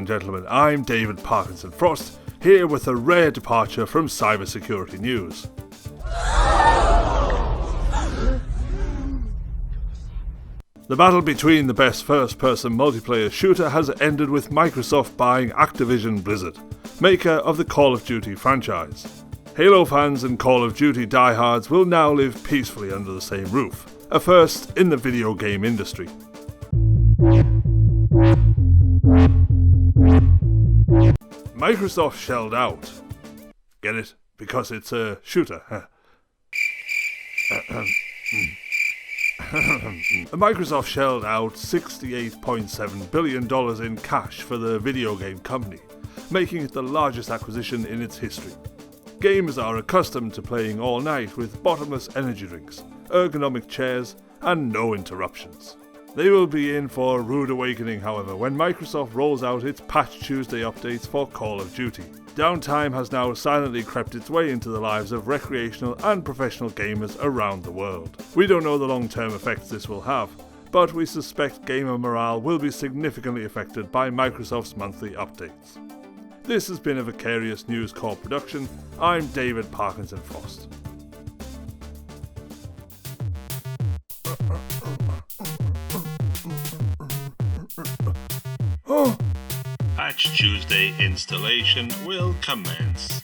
gentlemen, I'm David Parkinson Frost, here with a rare departure from cybersecurity news. The battle between the best first-person multiplayer shooter has ended with Microsoft buying Activision Blizzard, maker of the Call of Duty franchise. Halo fans and Call of Duty diehards will now live peacefully under the same roof, a first in the video game industry. Microsoft shelled out. Get it? Because it's a shooter. Microsoft shelled out $68.7 billion in cash for the video game company, making it the largest acquisition in its history. Gamers are accustomed to playing all night with bottomless energy drinks, ergonomic chairs, and no interruptions. They will be in for a rude awakening, however, when Microsoft rolls out its Patch Tuesday updates for Call of Duty. Downtime has now silently crept its way into the lives of recreational and professional gamers around the world. We don't know the long-term effects this will have, but we suspect gamer morale will be significantly affected by Microsoft's monthly updates. This has been a Vicarious News Corp production. I'm David Parkinson Frost. Patch Tuesday installation will commence.